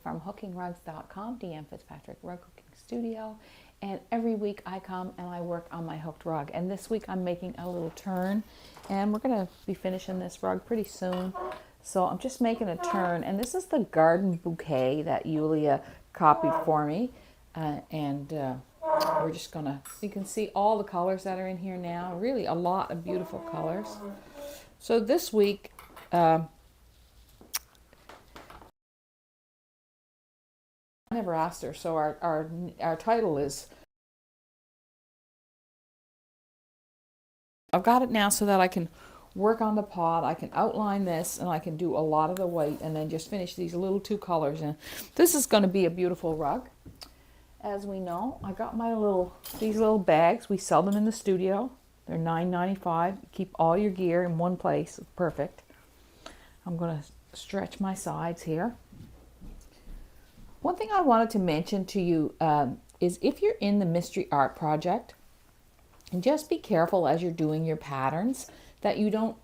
from hookingrugs.com, Deanne Fitzpatrick Rug Hooking Studio. And every week I come and I work on my hooked rug. And this week I'm making a little turn. And we're going to be finishing this rug pretty soon. So I'm just making a turn. And this is the garden bouquet that Yulia copied for me. We're just going to, you can see all the colors that are in here now. Really a lot of beautiful colors. So this week, I never asked her, so our title is, I've got it now so that I can work on the pot, I can outline this, and I can do a lot of the white and then just finish these little two colors. And this is going to be a beautiful rug. As we know, I got these little bags. We sell them in the studio. They're $9.95. Keep all your gear in one place. It's perfect. I'm going to stretch my sides here. One thing I wanted to mention to you is if you're in the mystery art project, just be careful as you're doing your patterns that you don't,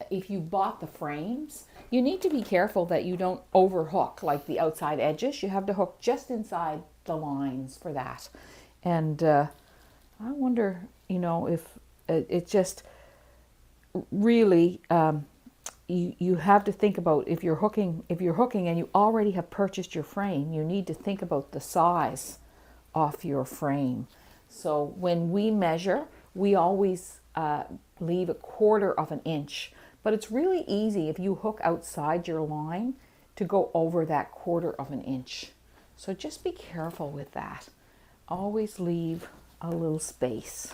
if you bought the frames, you need to be careful that you don't overhook like the outside edges. You have to hook just inside the lines for that. And I wonder, if it just really, you have to think about if you're hooking and you already have purchased your frame, you need to think about the size of your frame. So when we measure, we always leave 1/4 of an inch, but it's really easy if you hook outside your line to go over that 1/4 of an inch. So just be careful with that. Always leave a little space.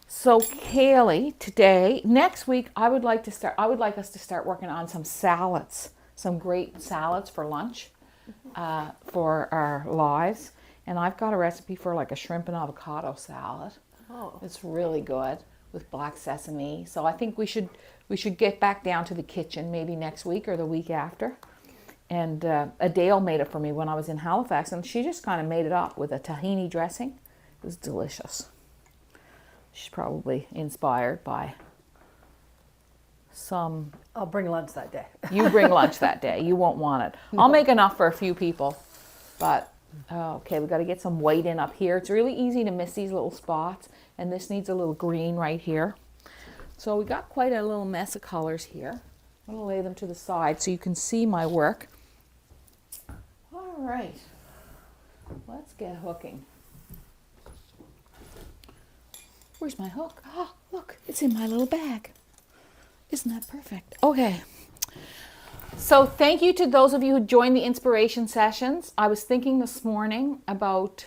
So Kaylee, next week, I would like us to start working on some salads, some great salads for lunch, for our lives. And I've got a recipe for like a shrimp and avocado salad. Oh. It's really good with black sesame. So I think we should get back down to the kitchen maybe next week or the week after. And Adele made it for me when I was in Halifax, and she just kind of made it up with a tahini dressing. It was delicious. She's probably inspired by some... I'll bring lunch that day. You bring lunch that day. You won't want it. I'll make enough for a few people. But, okay, we've got to get some white in up here. It's really easy to miss these little spots. And this needs a little green right here. So we got quite a little mess of colors here. I'm going to lay them to the side so you can see my work. All right. Let's get hooking. Where's my hook? Oh, look, it's in my little bag. Isn't that perfect? Okay. So thank you to those of you who joined the inspiration sessions. I was thinking this morning about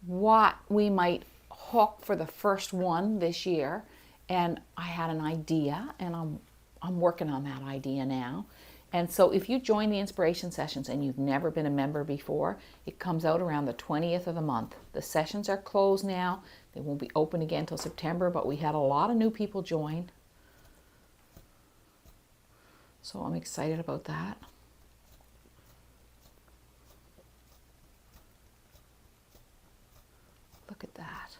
what we might hook for the first one this year. And I had an idea, and I'm working on that idea now. And so if you join the inspiration sessions and you've never been a member before, it comes out around the 20th of the month. The sessions are closed now. They won't be open again until September, but we had a lot of new people join. So I'm excited about that. Look at that.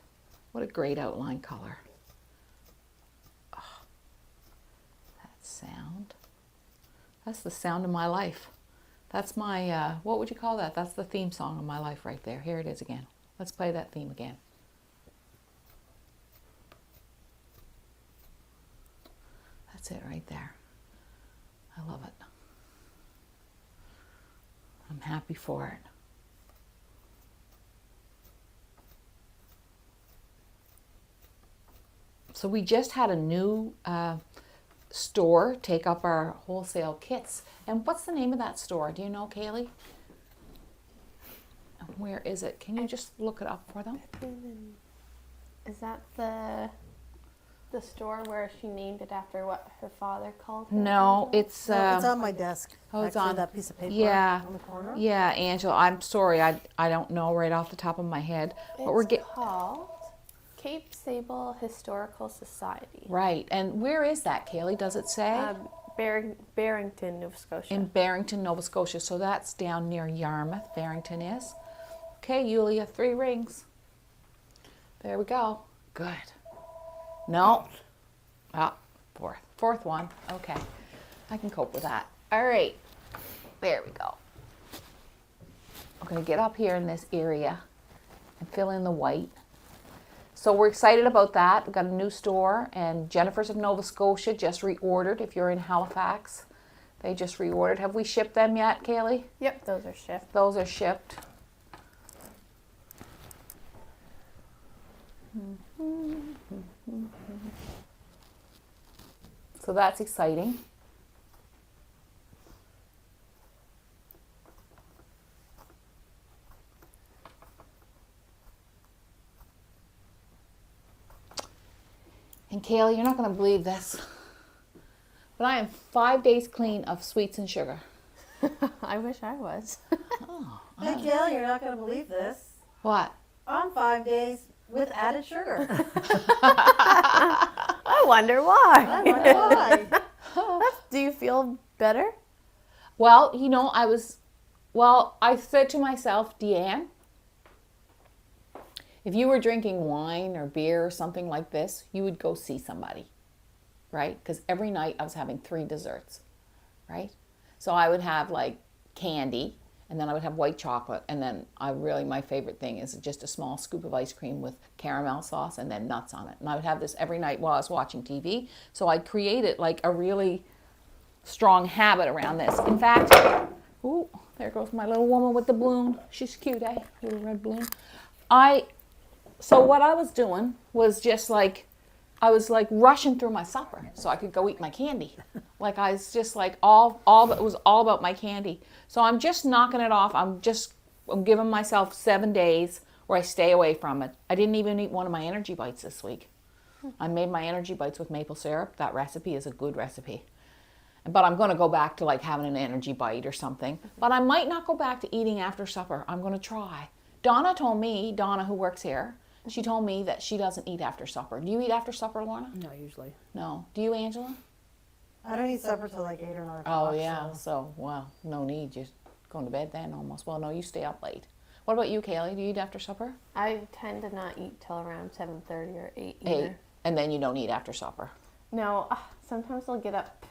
What a great outline color. Oh, that sound. That's the sound of my life. That's my, what would you call that? That's the theme song of my life right there. Here it is again. Let's play that theme again. That's it right there. I love it. I'm happy for it. So we just had a new store take up our wholesale kits. And what's the name of that store? Do you know, Kaylee? Where is it? Can you just look it up for them? Is that the store where she named it after what her father called her? No, it's... It's on my desk. Oh, it's actually, on that piece of paper on the corner. Yeah, Angela, I'm sorry. I don't know right off the top of my head. But we're called Cape Sable Historical Society. Right. And where is that, Kaylee? Does it say? Barrington, Nova Scotia. In Barrington, Nova Scotia. So that's down near Yarmouth, Barrington is. Okay, Yulia, 3 rings. There we go. Good. No. Ah, fourth one. Okay. I can cope with that. All right. There we go. going to get up here in this area and fill in the white. So we're excited about that. We've got a new store, and Jennifer's of Nova Scotia just reordered. If you're in Halifax, they just reordered. Have we shipped them yet, Kaylee? Yep, those are shipped. Those are shipped. So that's exciting. And Kaylee, you're not going to believe this, but I am 5 days clean of sweets and sugar. I wish I was. Hey, Gail, you're not going to believe this. What? I'm 5 days with added sugar. I wonder why. I wonder why. Do you feel better? Well, you know, I said to myself, Deanne, if you were drinking wine or beer or something like this, you would go see somebody, right? Because every night I was having 3 desserts, right? So I would have like candy, and then I would have white chocolate, and then my favorite thing is just a small scoop of ice cream with caramel sauce and then nuts on it. And I would have this every night while I was watching TV. So I created like a really strong habit around this. In fact, ooh, there goes my little woman with the balloon. She's cute, eh? Little red balloon. So what I was doing was just like, I was like rushing through my supper so I could go eat my candy. Like I was just like it was all about my candy. So I'm just knocking it off. I'm giving myself 7 days where I stay away from it. I didn't even eat one of my energy bites this week. I made my energy bites with maple syrup. That recipe is a good recipe. But I'm going to go back to like having an energy bite or something. But I might not go back to eating after supper. I'm going to try. Donna, who works here, she told me that she doesn't eat after supper. Do you eat after supper, Lorna? No, usually. No. Do you, Angela? I don't eat supper till like 8 or 9 o'clock. Oh, yeah. So, well, no need. Just going to bed then almost. Well, no, you stay up late. What about you, Kaylee? Do you eat after supper? I tend to not eat till around 7:30 or 8 8. either. And then you don't eat after supper. No, sometimes I'll get up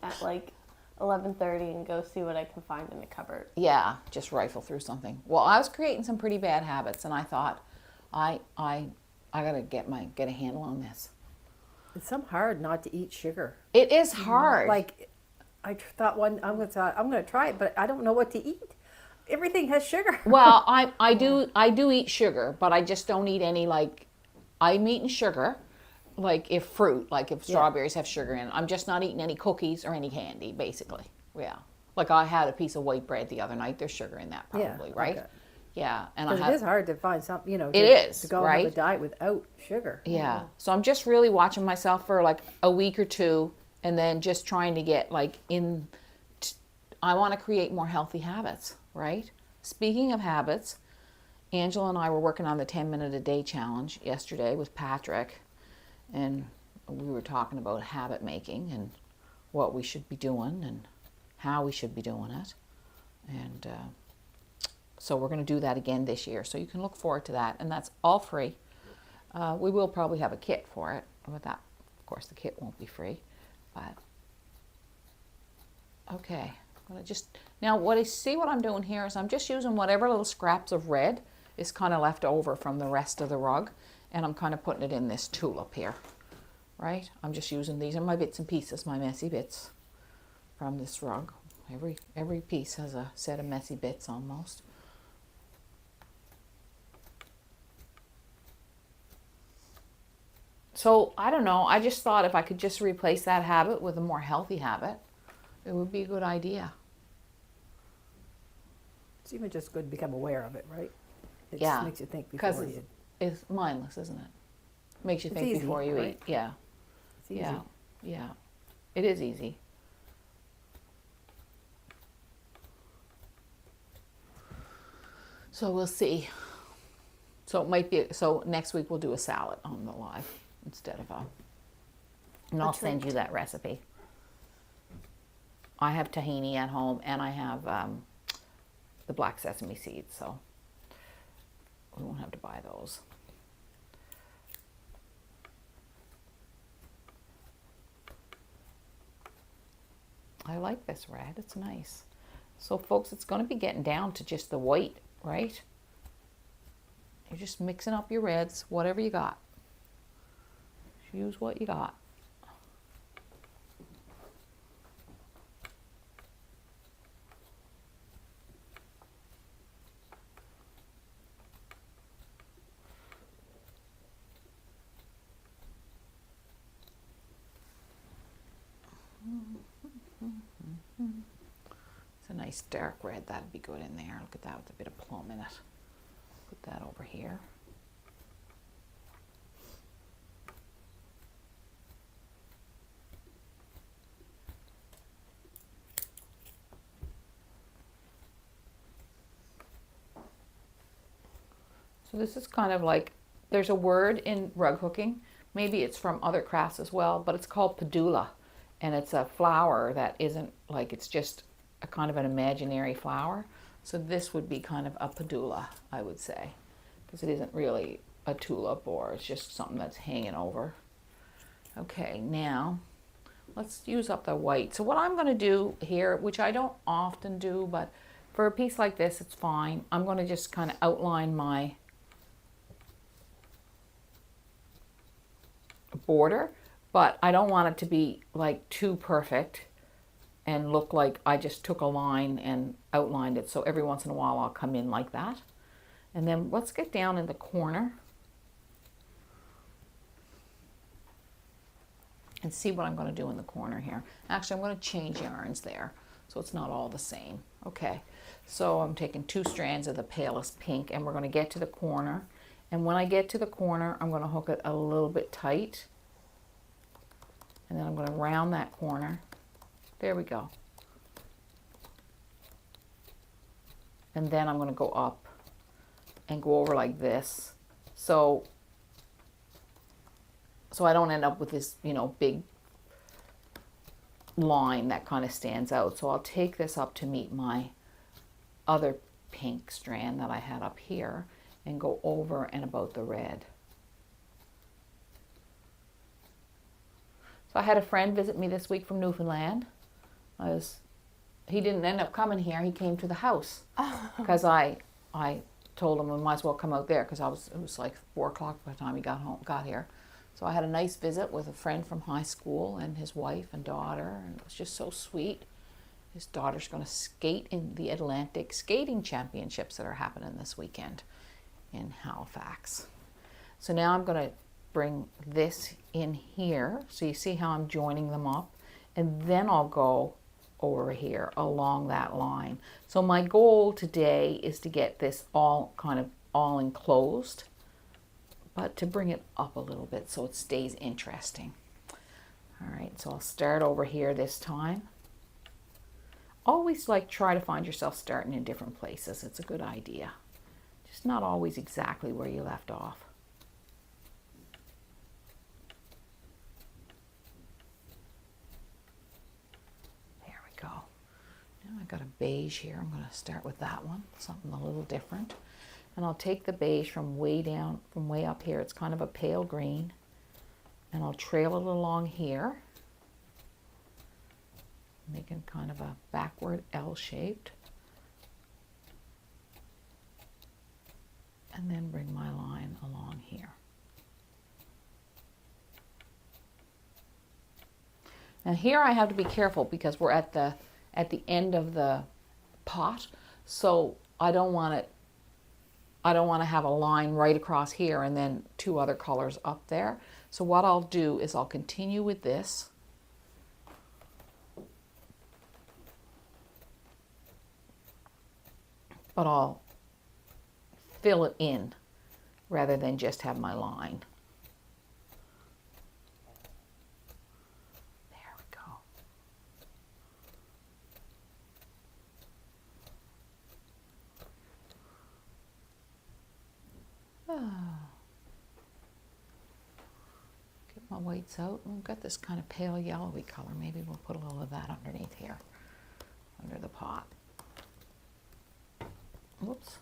at like 11:30 and go see what I can find in the cupboard. Yeah, just rifle through something. Well, I was creating some pretty bad habits, and I thought, I gotta get a handle on this. It's so hard not to eat sugar. It is hard. Like, I thought I'm gonna try it, but I don't know what to eat. Everything has sugar. Well, I do eat sugar, but I just don't eat any like. I'm eating sugar, like if strawberries have sugar in it. I'm just not eating any cookies or any candy, basically. Yeah. Like I had a piece of white bread the other night. There's sugar in that, probably, right? Okay. Yeah, and It is hard to find something, it is, to go right? have a diet without sugar. Yeah. So I'm just really watching myself for like a week or two, and then just trying to get like I want to create more healthy habits, right? Speaking of habits, Angela and I were working on the 10-minute a day challenge yesterday with Patrick, and we were talking about habit making and what we should be doing and how we should be doing it. And so we're going to do that again this year. So you can look forward to that. And that's all free. We will probably have a kit for it. But that, of course, the kit won't be free. But, okay. I'm going to now what I'm doing here is I'm just using whatever little scraps of red is kind of left over from the rest of the rug. And I'm kind of putting it in this tulip here. Right? I'm just using these are my bits and pieces, my messy bits from this rug. Every piece has a set of messy bits almost. So, I don't know, I just thought if I could just replace that habit with a more healthy habit, it would be a good idea. It's even just good to become aware of it, right? It Yeah, just makes you think before because you... it's mindless, isn't it? Makes you It's think easy, before you right? eat. Yeah, It's easy. yeah. It is easy. So we'll see. So it might be, so next week we'll do a salad on the live instead of and I'll send you that recipe. I have tahini at home, and I have the black sesame seeds, so we won't have to buy those. I like this red. It's nice. So folks, it's going to be getting down to just the white, right? You're just mixing up your reds, whatever you got. Use what you got. It's a nice dark red. That'd be good in there. Look at that with a bit of plum in it. Put that over here. So this is kind of like, there's a word in rug hooking, maybe it's from other crafts as well, but it's called pedula. And it's a flower that isn't like, it's just a kind of an imaginary flower. So this would be kind of a pedula, I would say, because it isn't really a tulip, or it's just something that's hanging over. Okay, now let's use up the white. So what I'm going to do here, which I don't often do, but for a piece like this, it's fine. I'm going to just kind of outline my border, but I don't want it to be like too perfect and look like I just took a line and outlined it. So every once in a while I'll come in like that. And then let's get down in the corner and see what I'm going to do in the corner here. Actually, I'm going to change yarns there so it's not all the same. Okay, so I'm taking 2 strands of the palest pink, and we're going to get to the corner. And when I get to the corner, I'm going to hook it a little bit tight. And then I'm going to round that corner. There we go. And then I'm going to go up and go over like this. So I don't end up with this, you know, big line that kind of stands out. So I'll take this up to meet my other pink strand that I had up here and go over and about the red. So I had a friend visit me this week from Newfoundland. He didn't end up coming here. He came to the house because I told him we might as well come out there because it was like 4 o'clock by the time he got here. So I had a nice visit with a friend from high school and his wife and daughter, and it was just so sweet. His daughter's going to skate in the Atlantic Skating Championships that are happening this weekend in Halifax. So now I'm going to bring this in here. So you see how I'm joining them up, and then I'll go over here along that line. So my goal today is to get this all enclosed, but to bring it up a little bit so it stays interesting. All right, so I'll start over here this time. Always try to find yourself starting in different places. It's a good idea. Just not always exactly where you left off. There we go. Now I've got a beige here. I'm going to start with that one, something a little different. And I'll take the beige from way down, from way up here. It's kind of a pale green. And I'll trail it along here, making kind of a backward L shaped. And then bring my line along here. Now here I have to be careful because we're at the end of the pot, so I don't want to have a line right across here and then 2 other colors up there. So what I'll do is I'll continue with this. But I'll fill it in rather than just have my line. There we go. Get my whites out. We've got this kind of pale yellowy color. Maybe we'll put a little of that underneath here, under the pot. Whoops.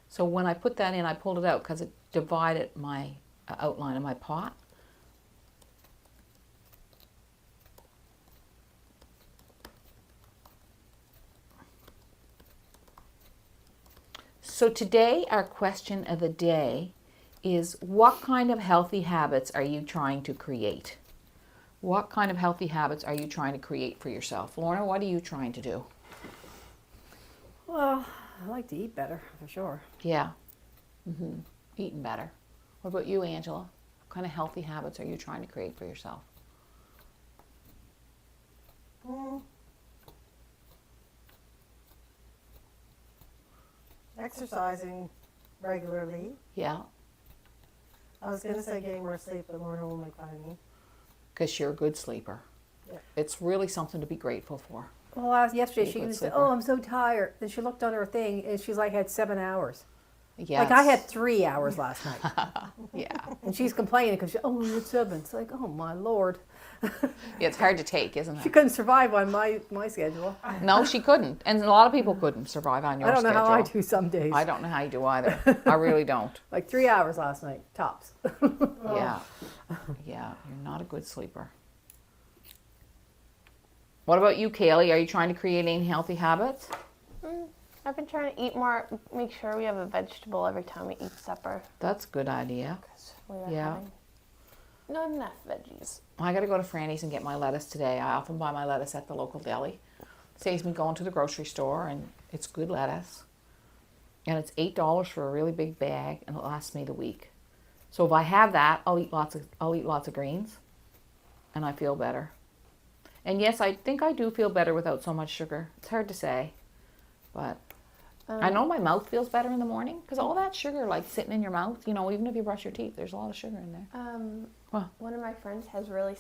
So when I put that in, I pulled it out because it divided my outline of my pot. So today our question of the day is, what kind of healthy habits are you trying to create? What kind of healthy habits are you trying to create for yourself? Lorna, what are you trying to do? Well, I like to eat better, for sure. Yeah. Eating better. What about you, Angela? What kind of healthy habits are you trying to create for yourself? Exercising regularly. Yeah, I was going to say getting more sleep, but Lorna will make fun of me. because you're a good sleeper. Yeah. It's really something to be grateful for. Well, yesterday Be a she good said, sleeper. "Oh, I'm so tired." Then she looked on her thing, and she's like, had 7 hours. Yeah, Like I had 3 hours last night, Yeah. and she's complaining because oh, it's 7. It's like, oh my lord, Yeah, it's hard to take, isn't she it? couldn't survive on my schedule. No, she couldn't. And a lot of people couldn't survive on your I don't know schedule. how I do some days. I don't know how you do either. I really don't. Like 3 hours last night, tops. Yeah. Yeah, you're not a good sleeper. What about you, Kaylee? Are you trying to create any healthy habits? I've been trying to eat more, make sure we have a vegetable every time we eat supper. That's a good idea. 'Cause we are Yeah. having not enough veggies. I got to go to Franny's and get my lettuce today. I often buy my lettuce at the local deli. Saves me going to the grocery store, and it's good lettuce. And it's $8 for a really big bag, and it lasts me the week. So if I have that, I'll eat lots of greens, and I feel better. And yes, I think I do feel better without so much sugar. It's hard to say, but I know my mouth feels better in the morning because all that sugar, like sitting in your mouth, even if you brush your teeth, there's a lot of sugar in there. What? One of my friends has really,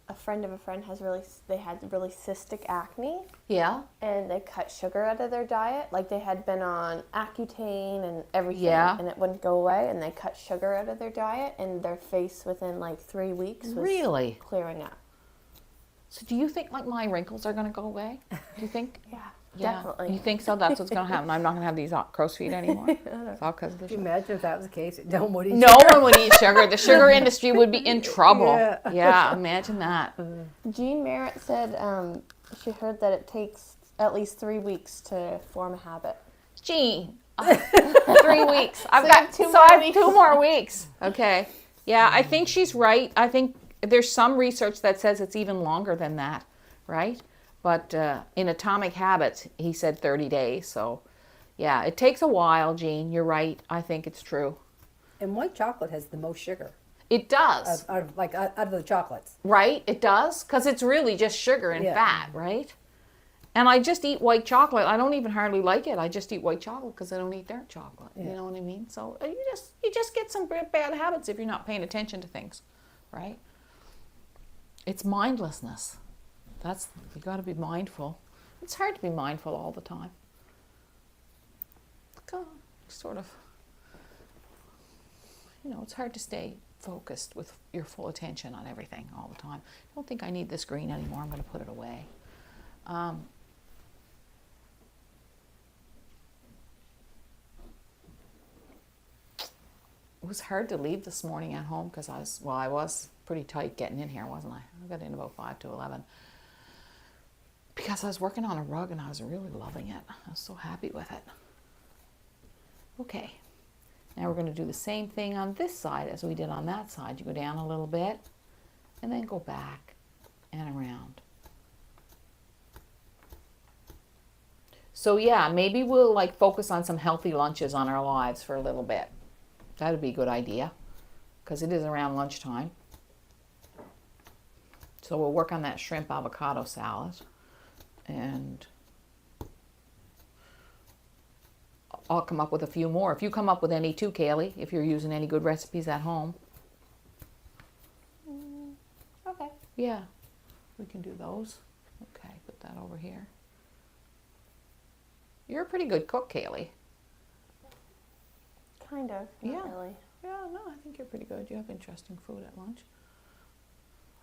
a friend of a friend has they had really cystic acne, Yeah, and they cut sugar out of their diet. Like they had been on Accutane and everything, Yeah. and it wouldn't go away, and they cut sugar out of their diet, and their face within like 3 weeks was really. clearing up. So do you think like my wrinkles are going to go away? Do you think? Yeah, Yeah. definitely. You think so? That's what's going to happen. I'm not going to have these crow's feet anymore. It's all because of the Can you sugar. imagine if that was the case? No one would eat No one would eat sugar. The sugar industry would be in trouble. Yeah. Yeah, imagine that. Jean Merritt said she heard that it takes at least 3 weeks to form a habit. Gee, 3 weeks. I have 2 more weeks. Okay. Yeah, I think she's right. I think there's some research that says it's even longer than that, right? But in Atomic Habits, he said 30 days. So, yeah, it takes a while, Jean. You're right. I think it's true. And white chocolate has the most sugar It does, out of the chocolates. right? It does, because it's really just sugar and Yeah. fat, right? And I just eat white chocolate. I don't even hardly like it. I just eat white chocolate because I don't eat dark chocolate. You know what I mean? So you just get some bad habits if you're not paying attention to things, right? It's mindlessness. You got to be mindful. It's hard to be mindful all the time. Sort of, it's hard to stay focused with your full attention on everything all the time. I don't think I need this green anymore. I'm going to put it away. It was hard to leave this morning at home because I was pretty tight getting in here, wasn't I? I got in about 5 to 11 because I was working on a rug and I was really loving it. I was so happy with it. Okay, now we're going to do the same thing on this side as we did on that side. You go down a little bit and then go back and around. So yeah, maybe we'll focus on some healthy lunches on our lives for a little bit. That would be a good idea because it is around lunchtime. So we'll work on that shrimp avocado salad, and I'll come up with a few more. If you come up with any too, Kaylee, if you're using any good recipes at home. Okay. Yeah, we can do those. Okay, put that over here. You're a pretty good cook, Kaylee. Kind of. Not Yeah. really. Yeah, no, I think you're pretty good. You have interesting food at lunch.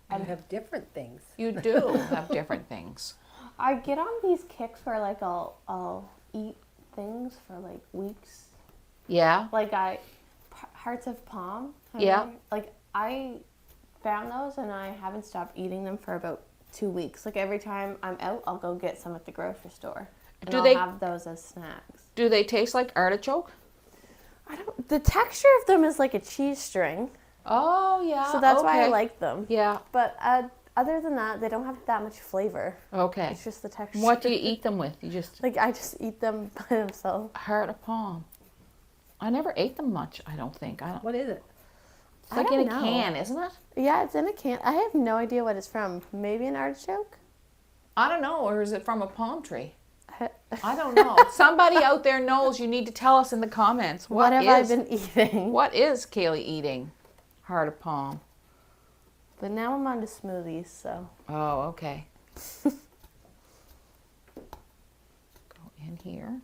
I have different things. You do have different things. I get on these kicks where I'll eat things for weeks. Yeah. Hearts of palm. Yeah. I found those and I haven't stopped eating them for about 2 weeks. Every time I'm out, I'll go get some at the grocery store. and Do I'll they- have those as snacks. Do they taste like artichoke? I don't. The texture of them is like a cheese string, Oh, yeah. so that's why I okay. like them. Yeah, But other than that, they don't have that much flavor. okay. It's just the texture. What do you eat them with? You just Like I just eat them by themselves. heart of palm. I never ate them much, I don't think. I don't. What is it? It's I like in a don't know. can, isn't it? Yeah, it's in a can. I have no idea what it's from. Maybe an artichoke. I don't know. Or is it from a palm tree? I don't know. Somebody out there knows. You need to tell us in the comments. What have I is- been eating? What is Kaylee eating? Heart of palm. But now I'm on to smoothies, so. Oh, okay. Go in here.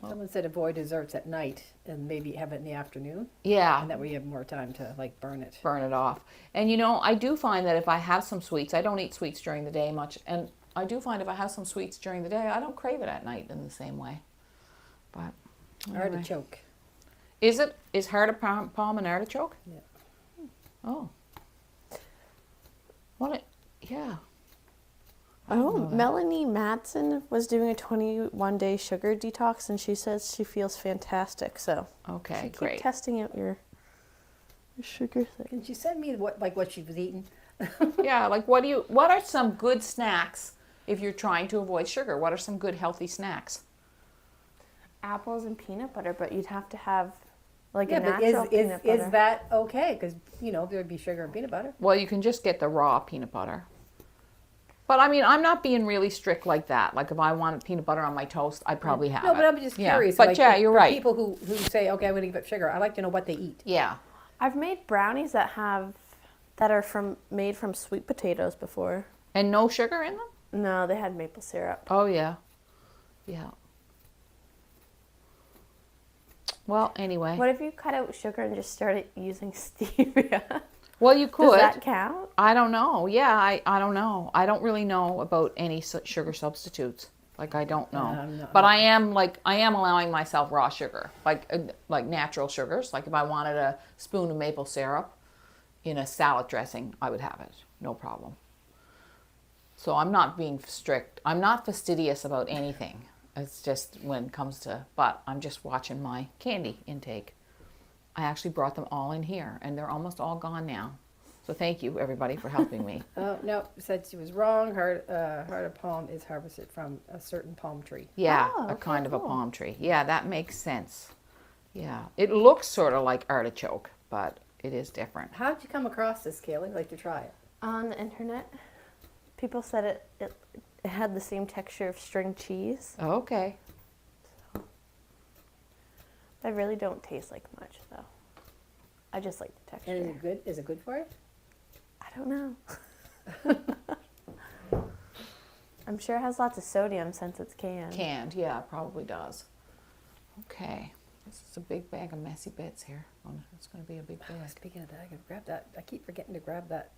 Someone said avoid desserts at night and maybe have it in the afternoon, Yeah, and that way you have more time to like burn it. burn it off. And you know, I do find that if I have some sweets, I don't eat sweets during the day much, and I do find if I have some sweets during the day, I don't crave it at night in the same way. But anyway. Artichoke. Is heart of palm an artichoke? Yeah. Oh. Yeah. Oh, know that. Melanie Madsen was doing a 21-day sugar detox, and she says she feels fantastic. So Okay, keep great. testing out your sugar thing. Can you send me what she was eating? Yeah, like what are some good snacks if you're trying to avoid sugar? What are some good healthy snacks? Apples and peanut butter, but you'd have to have like Yeah, a but natural peanut butter. is that okay? Because there'd be sugar and peanut butter. Well, you can just get the raw peanut butter. But I mean, I'm not being really strict like that. Like if I wanted peanut butter on my toast, I'd probably have No, it. but I'm just Yeah. curious. But like, yeah, you're for right. People who say, okay, I'm going to give up sugar. I like to know what they eat. Yeah. I've made brownies that are made from sweet potatoes before. And no sugar in them? No, they had maple syrup. Oh yeah. Yeah. Well, anyway. What if you cut out sugar and just started using stevia? Well, you could. Does that count? I don't know. Yeah, I don't know. I don't really know about any sugar substitutes. Like I don't know. I'm not- But I am allowing myself raw sugar, like natural sugars. Like if I wanted a spoon of maple syrup in a salad dressing, I would have it. No problem. So I'm not being strict. I'm not fastidious about anything. It's just when it comes to, but I'm just watching my candy intake. I actually brought them all in here, and they're almost all gone now. So thank you, everybody, for helping me. Oh, no, said she was wrong. Heart of palm is harvested from a certain palm tree. Yeah, Oh, a okay, kind of a cool. palm tree. Yeah, that makes sense. Yeah, it looks sort of like artichoke, but it is different. How did you come across this, Kaylee? Like to try it? On the internet, people said it had the same texture of string cheese. Okay. They really don't taste like much, though. I just like the texture. And is it good? Is it good for you? I don't know. I'm sure it has lots of sodium since it's canned. Canned, yeah, it probably does. Okay. This is a big bag of messy bits here. Oh, it's going to be a big bag. Speaking of that, I can grab that. I keep forgetting to grab that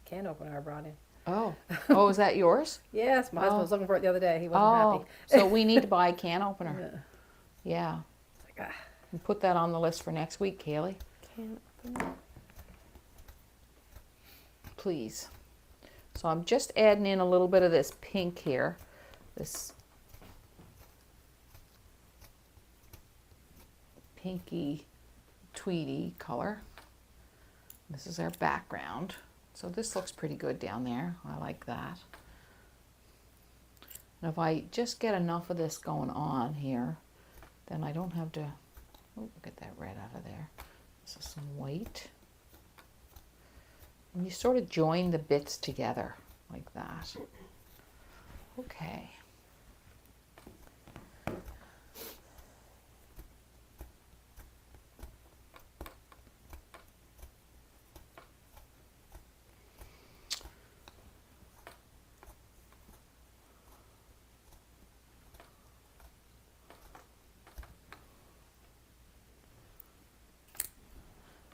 can opener I brought in. Oh. Oh, is that yours? Yes, my husband was looking for it the other day. He wasn't Oh, happy. so we need to buy a can opener. Yeah. Yeah. It's like, And put that on the list for next week, Kaylee. Can open it. Please. So I'm just adding in a little bit of this pink here. This pinky tweedy color. This is our background. So this looks pretty good down there. I like that. And if I just get enough of this going on here, then I don't have to, oh, get that red out of there. This is some white. And you sort of join the bits together like that. Okay.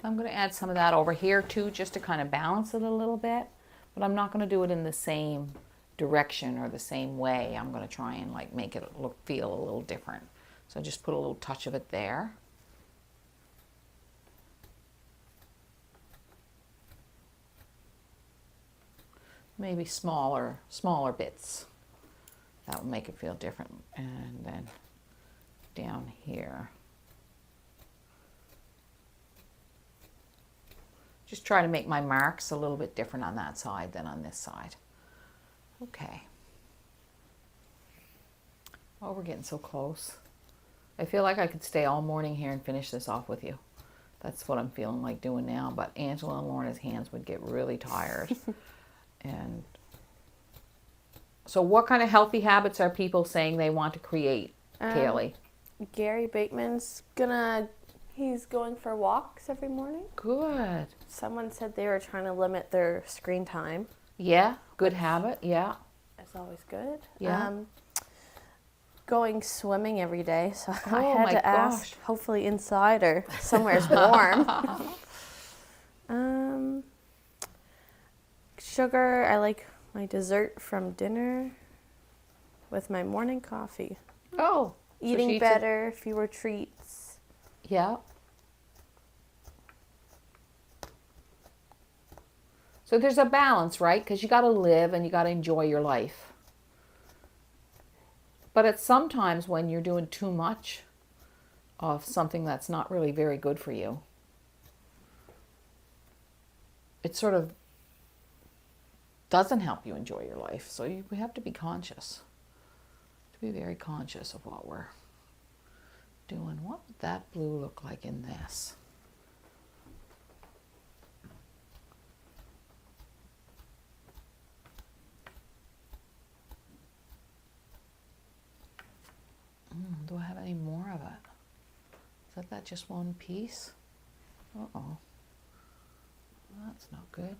I'm going to add some of that over here too, just to kind of balance it a little bit. But I'm not going to do it in the same direction or the same way. I'm going to try and like make it feel a little different. So just put a little touch of it there. Maybe smaller bits. That will make it feel different. And then down here. Just try to make my marks a little bit different on that side than on this side. Okay. Oh, we're getting so close. I feel like I could stay all morning here and finish this off with you. That's what I'm feeling like doing now, but Angela and Lorna's hands would get really tired. And so what kind of healthy habits are people saying they want to create, Kaylee? Gary Bateman's he's going for walks every morning. Good. Someone said they were trying to limit their screen time. Yeah, good habit, yeah. That's always good. Yeah. Going swimming every day, so I Oh had my to ask, gosh. hopefully inside or somewhere's warm. Sugar, I like my dessert from dinner with my morning coffee. Oh. so Eating she eats better, fewer treats. Yeah. So there's a balance, right? Because you got to live and you got to enjoy your life. But it's sometimes when you're doing too much of something that's not really very good for you, it sort of doesn't help you enjoy your life. So we have to be conscious, to be very conscious of what we're doing. What would that blue look like in this? Do I have any more of it? Is that just one piece? Uh-oh. That's not good.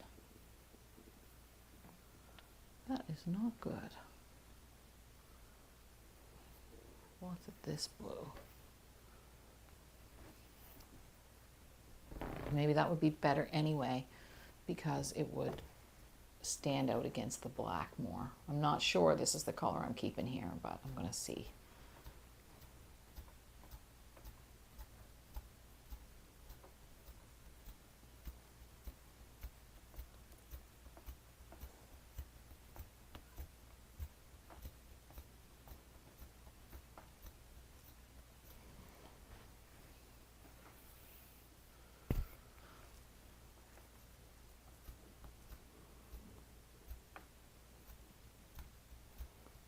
That is not good. What's it, this blue? Maybe that would be better anyway, because it would stand out against the black more. I'm not sure this is the color I'm keeping here, but I'm going to see.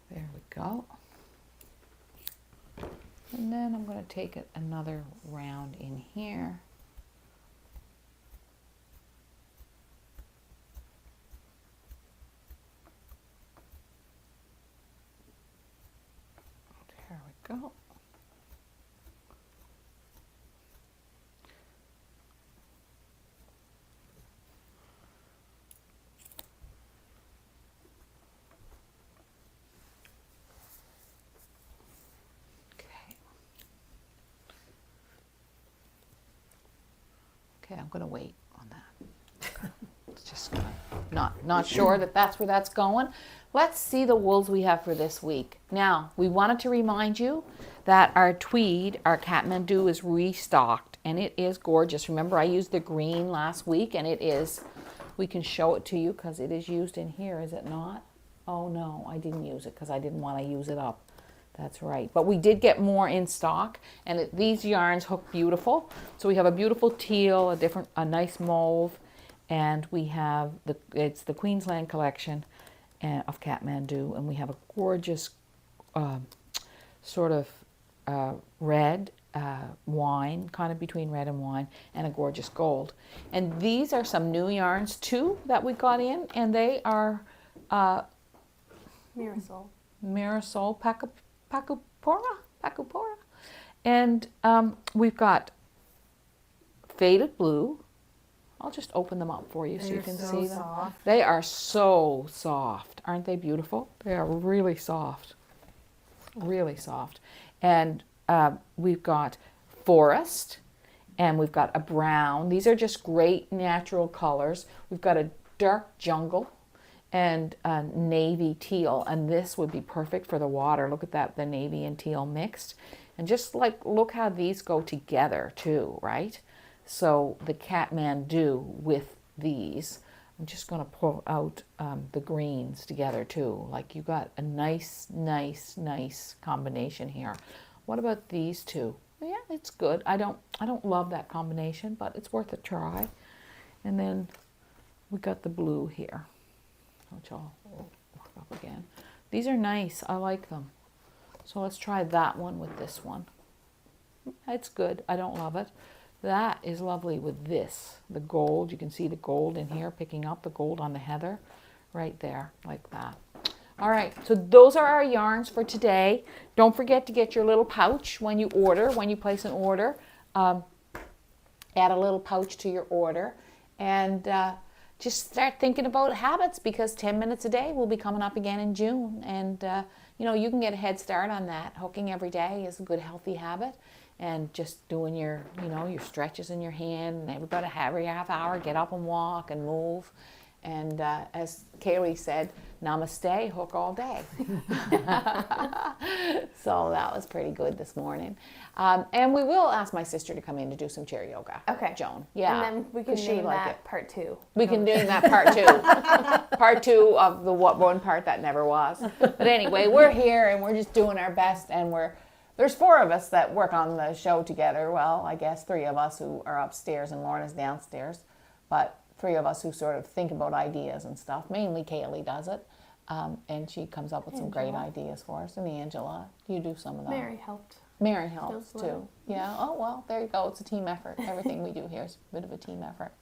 There we go. And then I'm going to take it another round in here. There we go. Okay, I'm going to wait on that. It's just not sure that that's where that's going. Let's see the wools we have for this week. Now, we wanted to remind you that our tweed, our Kathmandu, is restocked, and it is gorgeous. Remember, I used the green last week, and it is, we can show it to you because it is used in here, is it not? Oh no, I didn't use it because I didn't want to use it up. That's right. But we did get more in stock, and these yarns hook beautiful. So we have a beautiful teal, a nice mauve, and we have it's the Queensland collection of Kathmandu, and we have a gorgeous sort of red wine, kind of between red and wine, and a gorgeous gold. And these are some new yarns too that we got in, and they are Mirasol Pacupora. And we've got faded blue. I'll just open them up for you so you can see them. Soft. They are so soft. Aren't they beautiful? They are really soft. Really soft. And we've got forest, and we've got a brown. These are just great natural colors. We've got a dark jungle and a navy teal, and this would be perfect for the water. Look at that, the navy and teal mixed. And just like, look how these go together too, right? So the Kathmandu with these I'm just going to pull out the greens together too. Like you got a nice combination here. What about these two? Yeah, it's good. I don't love that combination, but it's worth a try. And then we got the blue here, which I'll look up again. These are nice. I like them. So let's try that one with this one. It's good. I don't love it. That is lovely with this. The gold. You can see the gold in here, picking up the gold on the heather right there, like that. All right, so those are our yarns for today. Don't forget to get your little pouch when you order, when you place an order. Add a little pouch to your order. And just start thinking about habits, because 10 minutes a day will be coming up again in June. And, you can get a head start on that. Hooking every day is a good, healthy habit. And just doing your, your stretches in your hand. And every half hour, get up and walk and move. And as Kaylee said, Namaste, hook all day. So that was pretty good this morning. And we will ask my sister to come in to do some chair yoga. Okay. Joan. Yeah. And then we can name that part 2. We can do that part 2. Part 2 of the one part that never was. But anyway, we're here and we're just doing our best, and there's 4 of us that work on the show together. Well, I guess 3 of us who are upstairs and Lorna's downstairs. But 3 of us who sort of think about ideas and stuff. Mainly Kaylee does it. And she comes up with some great ideas for us. And Angela, you do some of that. Mary helped. Mary helps Those too. little. Yeah. Oh, well, there you go. It's a team effort. Everything we do here is a bit of a team effort.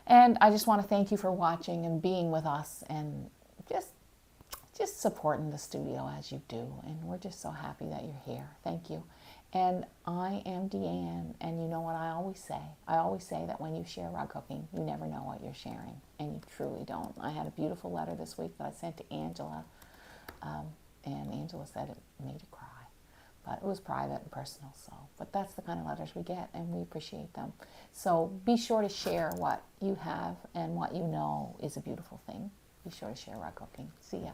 And I just want to thank you for watching and being with us and just supporting the studio as you do. And we're just so happy that you're here. Thank you. And I am Deanne, and you know what I always say? I always say that when you share rug cooking, you never know what you're sharing, and you truly don't. I had a beautiful letter this week that I sent to Angela, and Angela said it made her cry. But it was private and personal, but that's the kind of letters we get, and we appreciate them. So be sure to share what you have, and what you know is a beautiful thing. Be sure to share rug cooking. See ya.